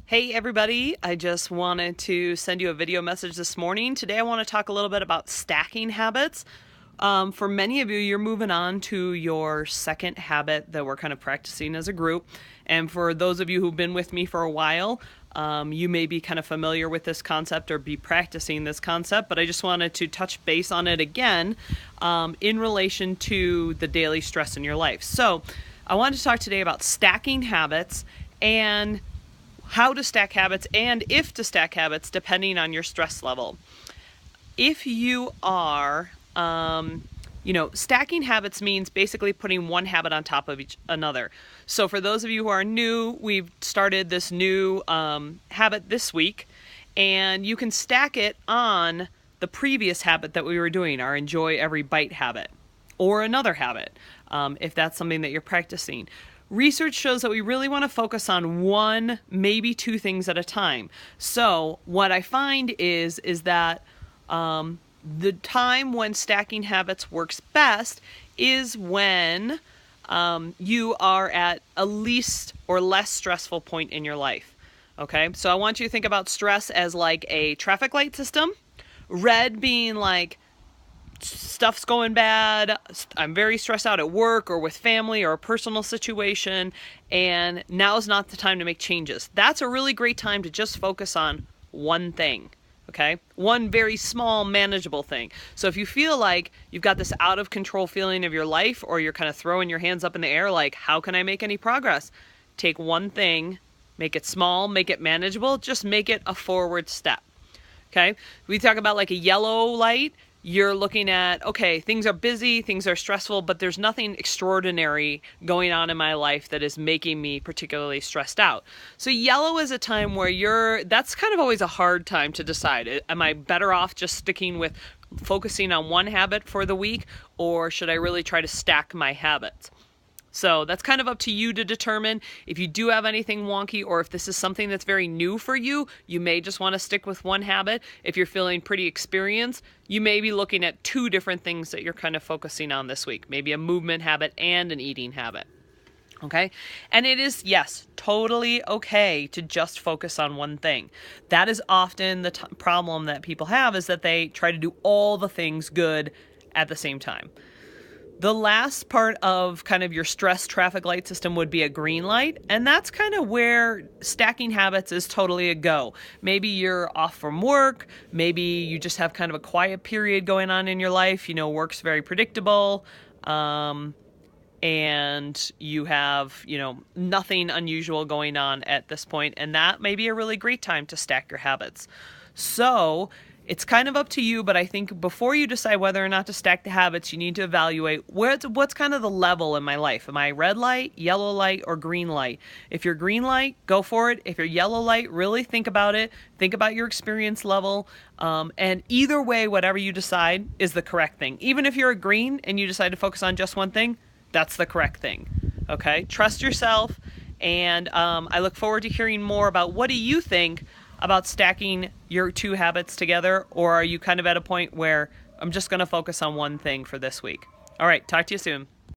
Hey everybody, I just wanted to send you a video message this morning. Today I want to talk a little bit about stacking habits. For many of you, you're moving on to your second habit that we're kind of practicing as a group. And for those of you who've been with me for a while, you may be kind of familiar with this concept or be practicing this concept, but I just wanted to touch base on it again in relation to the daily stress in your life. So I wanted to talk today about stacking habits and how to stack habits and if to stack habits depending on your stress level. If you are, stacking habits means basically putting one habit on top of each another. So for those of you who are new, we've started this new habit this week, and you can stack it on the previous habit that we were doing, our enjoy every bite habit, or another habit, if that's something that you're practicing. Research shows that we really want to focus on one, maybe two things at a time. So what I find is that the time when stacking habits works best is when you are at a least or less stressful point in your life. Okay, so I want you to think about stress as like a traffic light system. Red being like, stuff's going bad, I'm very stressed out at work or with family or a personal situation, and now's not the time to make changes. That's a really great time to just focus on one thing, okay? One very small, manageable thing. So if you feel like you've got this out of control feeling of your life, or you're kind of throwing your hands up in the air like, how can I make any progress? Take one thing, make it small, make it manageable, just make it a forward step, okay? We talk about like a yellow light. You're looking at, okay, things are busy, things are stressful, but there's nothing extraordinary going on in my life that is making me particularly stressed out. So yellow is a time where that's kind of always a hard time to decide. Am I better off just sticking with focusing on one habit for the week, or should I really try to stack my habits? So that's kind of up to you to determine. If you do have anything wonky, or if this is something that's very new for you, you may just want to stick with one habit. If you're feeling pretty experienced, you may be looking at two different things that you're kind of focusing on this week. Maybe a movement habit and an eating habit. Okay? And it is, yes, totally okay to just focus on one thing. That is often the problem that people have, is that they try to do all the things good at the same time. The last part of kind of your stress traffic light system would be a green light, and that's kind of where stacking habits is totally a go. Maybe you're off from work, maybe you just have kind of a quiet period going on in your life, work's very predictable, and you have, nothing unusual going on at this point, and that may be a really great time to stack your habits. So it's kind of up to you, but I think before you decide whether or not to stack the habits, you need to evaluate what's kind of the level in my life. Am I red light, yellow light, or green light? If you're green light, go for it. If you're yellow light, really think about it. Think about your experience level. And either way, whatever you decide is the correct thing. Even if you're a green and you decide to focus on just one thing, that's the correct thing. Okay? Trust yourself. And I look forward to hearing more about what do you think about stacking your two habits together, or are you kind of at a point where I'm just going to focus on one thing for this week? All right, talk to you soon.